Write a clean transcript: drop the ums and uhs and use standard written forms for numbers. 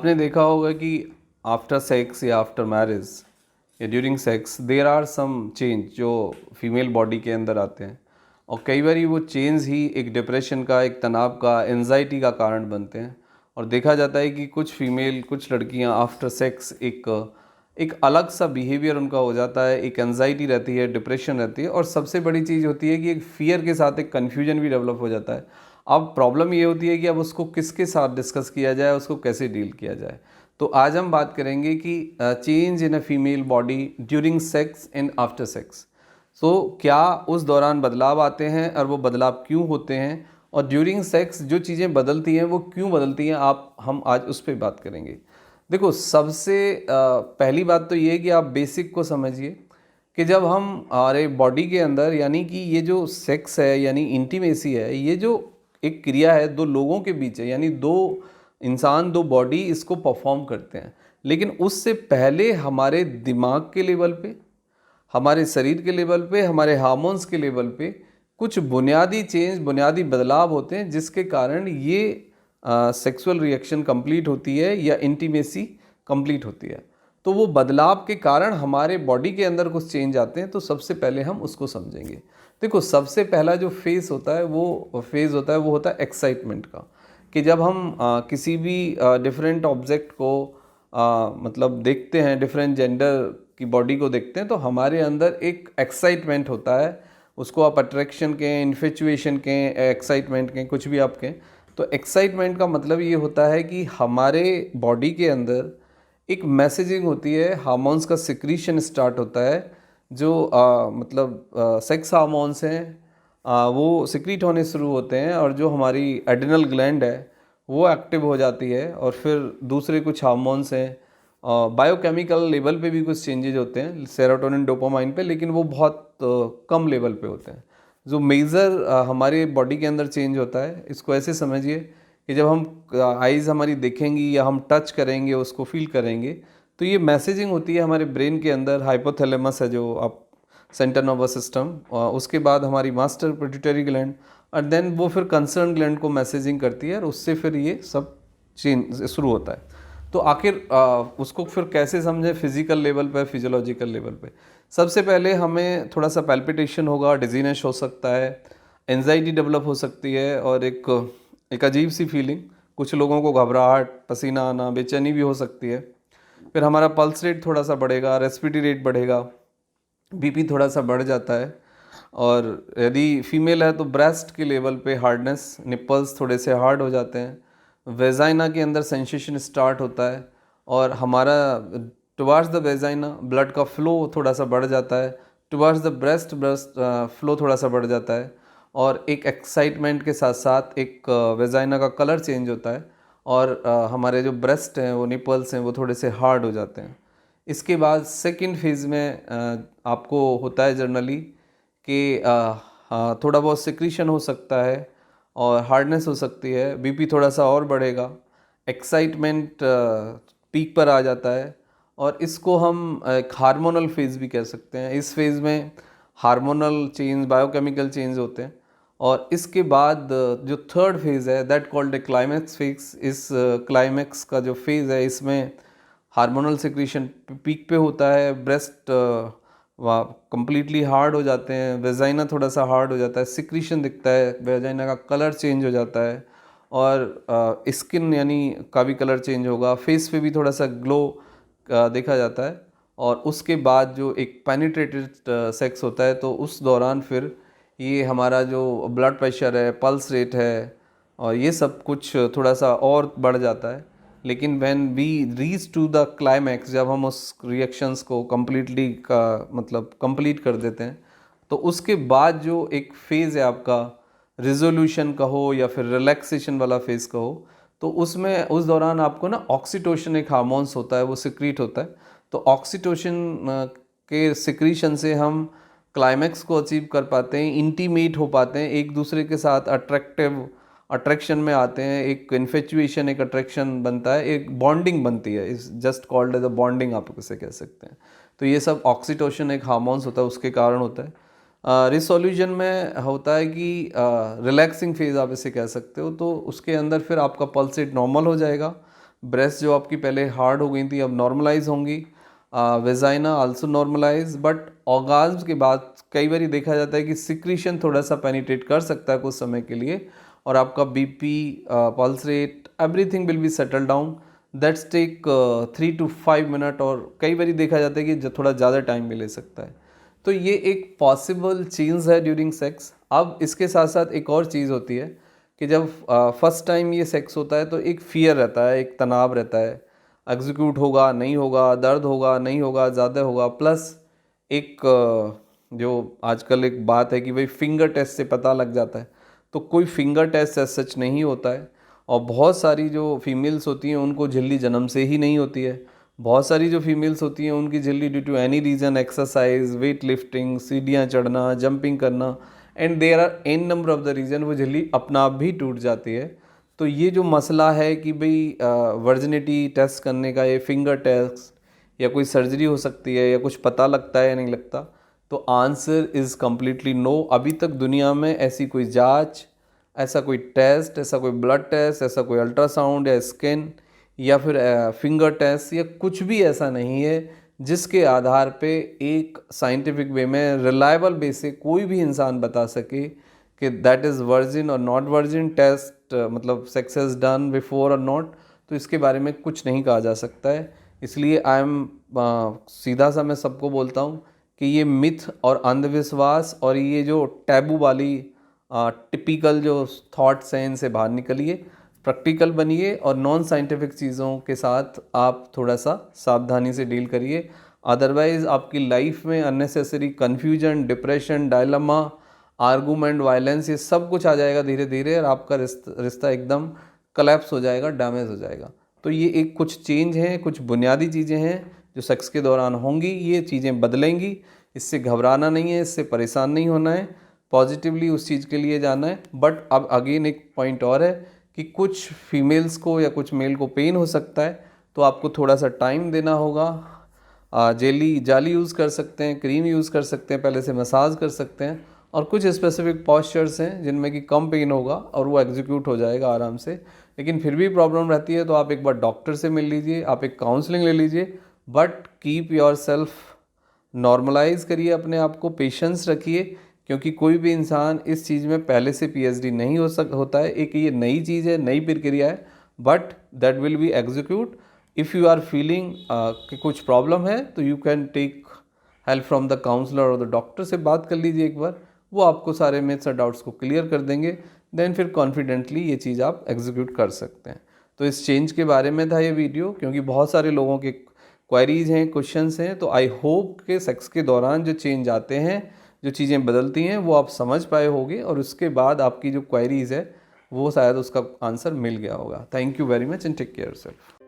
आपने देखा होगा कि आफ्टर सेक्स या आफ्टर मैरिज या during sex there are some change जो फीमेल बॉडी के अंदर आते हैं और कई बार वो चेंज ही एक डिप्रेशन का, एक तनाव का, एंजाइटी का कारण बनते हैं। और देखा जाता है कि कुछ लड़कियां आफ्टर सेक्स एक अलग सा बिहेवियर उनका हो जाता है, एक एंजाइटी रहती है, डिप्रेशन रहती है और सबसे बड़ी चीज़ होती है कि एक फियर के साथ एक कन्फ्यूजन भी डेवलप हो जाता है। अब प्रॉब्लम ये होती है कि अब उसको किसके साथ डिस्कस किया जाए, उसको कैसे डील किया जाए। तो आज हम बात करेंगे कि change in a female body during sex and after sex. So क्या उस दौरान बदलाव आते हैं और वो बदलाव क्यों होते हैं, और ड्यूरिंग सेक्स जो चीज़ें बदलती हैं वो क्यों बदलती हैं, हम आज उस पर बात करेंगे। देखो, सबसे पहली बात तो ये है कि आप बेसिक को समझिए कि जब हम हमारे बॉडी के अंदर, यानी कि ये जो सेक्स है यानी इंटीमेसी है, ये जो एक क्रिया है दो लोगों के बीच है, यानी दो इंसान, दो बॉडी इसको परफॉर्म करते हैं। लेकिन उससे पहले हमारे दिमाग के लेवल पे, हमारे शरीर के लेवल पे, हमारे हार्मोन्स के लेवल पे कुछ बुनियादी चेंज, बुनियादी बदलाव होते हैं जिसके कारण ये सेक्सुअल रिएक्शन कंप्लीट होती है या इंटीमेसी कंप्लीट होती है। तो वो बदलाव के कारण हमारे बॉडी के अंदर कुछ चेंज आते हैं, तो सबसे पहले हम उसको समझेंगे। देखो, सबसे पहला जो फेज़ होता है वो होता है एक्साइटमेंट का। कि जब हम किसी भी डिफरेंट ऑब्जेक्ट को मतलब देखते हैं, डिफरेंट जेंडर की बॉडी को देखते हैं, तो हमारे अंदर एक एक्साइटमेंट होता है। उसको आप अट्रैक्शन कहें, इन्फेचुएशन कहें, एक्साइटमेंट कहें, कुछ भी आप कहें। तो एक्साइटमेंट का मतलब ये होता है कि हमारे बॉडी के अंदर एक मैसेजिंग होती है, हार्मोन्स का सिक्रीशन स्टार्ट होता है। जो सेक्स हार्मोन्स हैं वो सिक्रीट होने शुरू होते हैं, और जो हमारी एड्रिनल ग्लैंड है वो एक्टिव हो जाती है। और फिर दूसरे कुछ हार्मोन्स हैं, बायोकेमिकल लेवल पे भी कुछ चेंजेज होते हैं, सेरोटोनिन, डोपामाइन पे, लेकिन वो बहुत कम लेवल पे होते हैं। जो मेजर हमारे बॉडी के अंदर चेंज होता है, इसको ऐसे समझिए कि जब हम आइज़ हमारी देखेंगी या हम टच करेंगे, उसको फील करेंगे, तो ये मैसेजिंग होती है हमारे ब्रेन के अंदर। हाइपोथैलेमस है जो आप सेंट्रल नर्वस सिस्टम, उसके बाद हमारी मास्टर पिट्यूटरी ग्लैंड, और देन वो फिर कंसर्न ग्लैंड को मैसेजिंग करती है, और उससे फिर ये सब चेंज शुरू होता है। तो आखिर उसको फिर कैसे समझें, फिजिकल लेवल पे, फिजियोलॉजिकल लेवल पे। सबसे पहले हमें थोड़ा सा पैल्पिटेशन होगा, डिजीनेस हो सकता है, एंजाइटी डेवलप हो सकती है, और एक अजीब सी फीलिंग, कुछ लोगों को घबराहट, पसीना आना, बेचैनी भी हो सकती है। फिर हमारा पल्स रेट थोड़ा सा बढ़ेगा, रेस्पिरेटरी रेट बढ़ेगा, बीपी थोड़ा सा बढ़ जाता है। और यदि फीमेल है तो ब्रेस्ट के लेवल पे हार्डनेस, निपल्स थोड़े से हार्ड हो जाते हैं, वेजाइना के अंदर सेंसेशन स्टार्ट होता है, और हमारा टुवार्ड्स द वेजाइना ब्लड का फ्लो थोड़ा सा बढ़ जाता है, टुवार्ड्स द ब्रेस्ट फ्लो थोड़ा सा बढ़ जाता है, और एक एक्साइटमेंट के साथ साथ एक वेजाइना का कलर चेंज होता है, और हमारे जो ब्रेस्ट हैं, वो निपल्स हैं, वो थोड़े से हार्ड हो जाते हैं। इसके बाद सेकंड फेज़ में आपको होता है जनरली कि थोड़ा बहुत सिक्रीशन हो सकता है, और हार्डनेस हो सकती है, बीपी थोड़ा सा और बढ़ेगा, एक्साइटमेंट पीक पर आ जाता है, और इसको हम एक हार्मोनल फेज़ भी कह सकते हैं। इस फेज़ में हार्मोनल चेंज, बायोकेमिकल चेंज होते हैं। और इसके बाद जो थर्ड फेज़ है, that called a climax phase. इस क्लाइमैक्स का जो फेज़ है, इसमें हार्मोनल सिक्रीशन पीक पे होता है, ब्रेस्ट वहाँ कम्प्लीटली हार्ड हो जाते हैं, वेजाइना थोड़ा सा हार्ड हो जाता है, सिक्रीशन दिखता है, वेजाइना का कलर चेंज हो जाता है, और स्किन यानी का भी कलर चेंज होगा, फेस पे भी थोड़ा सा ग्लो देखा जाता है। और उसके बाद जो एक पेनिट्रेटेड सेक्स होता है, तो उस दौरान फिर ये हमारा जो ब्लड प्रेशर है, पल्स रेट है, और ये सब कुछ थोड़ा सा और बढ़ जाता है। लेकिन when we reach to the climax, जब हम उस रिएक्शंस को कंप्लीट कर देते हैं, तो उसके बाद जो एक फेज़ है आपका, रिजोल्यूशन कहो या फिर रिलैक्सेशन वाला फेज़ कहो, तो उसमें उस दौरान आपको ना ऑक्सीटोसिन एक हार्मोन्स होता है, वो सिक्रीट होता है। तो ऑक्सीटोसिन के सिक्रीशन से हम क्लाइमैक्स को अचीव कर पाते हैं, इंटीमेट हो पाते हैं, एक दूसरे के साथ अट्रैक्शन में आते हैं, एक इन्फेचुएशन, एक अट्रैक्शन बनता है, एक बॉन्डिंग बनती है। Is just called as a bonding, आप इसे कह सकते हैं। तो ये सब ऑक्सीटोसिन एक हार्मोन्स होता है, उसके कारण होता है। रिसोल्यूशन में होता है कि रिलैक्सिंग फेज़, आप इसे कह सकते हो। तो उसके अंदर फिर आपका पल्स रेट नॉर्मल हो जाएगा, ब्रेस्ट जो आपकी पहले हार्ड हो गई थी अब नॉर्मलाइज होंगी, vagina also normalise, but orgasm के बाद कई बार देखा जाता है कि सिक्रीशन थोड़ा सा पेनिट्रेट कर सकता है कुछ समय के लिए, और आपका BP, pulse rate, everything will be settle down. That's take 3 to 5 minute, और कई बार देखा जाता है कि थोड़ा ज़्यादा टाइम भी ले सकता है। तो ये एक पॉसिबल चेंज है ड्यूरिंग सेक्स। अब इसके साथ साथ एक और चीज़ होती है कि जब फर्स्ट टाइम ये सेक्स होता है तो एक फियर रहता है, एक तनाव रहता है, एग्जीक्यूट होगा नहीं होगा, दर्द होगा नहीं होगा, ज़्यादा होगा, प्लस एक जो आजकल एक बात है कि भाई फिंगर टेस्ट से पता लग जाता है, तो कोई फिंगर टेस्ट एज सच नहीं होता है। और बहुत सारी जो फीमेल्स होती हैं उनको झिल्ली जन्म से ही नहीं होती है, बहुत सारी जो फीमेल्स होती हैं उनकी झिल्ली due to any reason, exercise, weight lifting, सीढ़ियाँ चढ़ना, जंपिंग करना, and there are an number of the reason, वो झिल्ली अपना आप भी टूट जाती है। तो ये जो मसला है कि भाई वर्जिनिटी टेस्ट करने का, ये फिंगर टेस्ट या कोई सर्जरी हो सकती है या कुछ पता लगता है या नहीं लगता, तो आंसर इज़ कम्प्लीटली नो। अभी तक दुनिया में ऐसी कोई जांच, ऐसा कोई टेस्ट, ऐसा कोई ब्लड टेस्ट, ऐसा कोई अल्ट्रासाउंड या स्कैन या फिर फिंगर टेस्ट या कुछ भी ऐसा नहीं है जिसके आधार पे एक साइंटिफिक वे में रिलायबल बेस से कोई भी इंसान बता सके कि दैट इज़ वर्जिन और नॉट वर्जिन टेस्ट, मतलब सेक्स इज डन बिफोर और नॉट। तो इसके बारे में कुछ नहीं कहा जा सकता है। इसलिए आई एम सीधा सा मैं सबको बोलता हूँ कि ये मिथ और अंधविश्वास और ये जो टैबू वाली टिपिकल जो थॉट्स हैं इनसे बाहर निकलिए, प्रैक्टिकल बनिए और नॉन साइंटिफिक चीज़ों के साथ आप थोड़ा सा सावधानी से डील करिए। अदरवाइज़ आपकी लाइफ में unnecessary confusion, depression, dilemma, argument, violence, ये सब कुछ आ जाएगा धीरे धीरे, और आपका रिश्ता एकदम कलेप्स हो जाएगा, डैमेज हो जाएगा। तो ये एक कुछ चेंज हैं, कुछ बुनियादी चीज़ें हैं जो सेक्स के दौरान होंगी, ये चीज़ें बदलेंगी। इससे घबराना नहीं है, इससे परेशान नहीं होना है, पॉजिटिवली उस चीज़ के लिए जाना है। बट अब अगेन एक पॉइंट और है कि कुछ फीमेल्स को या कुछ मेल को पेन हो सकता है, तो आपको थोड़ा सा टाइम देना होगा। जाली यूज़ कर सकते हैं, क्रीम यूज़ कर सकते हैं, पहले से मसाज कर सकते हैं, और कुछ स्पेसिफिक पॉस्चर्स हैं जिनमें कि कम पेन होगा और वो एग्जीक्यूट हो जाएगा आराम से। लेकिन फिर भी प्रॉब्लम रहती है तो आप एक बार डॉक्टर से मिल लीजिए, आप एक काउंसलिंग ले लीजिए, but keep your self, normalize करिए अपने आप को, पेशेंस रखिए, क्योंकि कोई भी इंसान इस चीज़ में पहले से पीएचडी नहीं होता है। एक ये नई चीज़ है, नई प्रक्रिया है, but that will be execute. If you are feeling कि कुछ प्रॉब्लम है तो you can take help from the counsellor और द डॉक्टर से बात कर लीजिए एक बार, वो आपको सारे मिथ्स और डाउट्स को क्लियर कर देंगे। देन फिर कॉन्फिडेंटली ये चीज़ आप एग्जीक्यूट कर सकते हैं। तो इस चेंज के बारे में था ये वीडियो, क्योंकि बहुत सारे लोगों के क्वेरीज हैं, क्वेश्चंस हैं, तो आई होप कि सेक्स के दौरान जो चेंज आते हैं, जो चीज़ें बदलती हैं, वो आप समझ पाए होंगे, और उसके बाद आपकी जो क्वेरीज है वो शायद उसका आंसर मिल गया होगा। Thank you very much and take care yourself.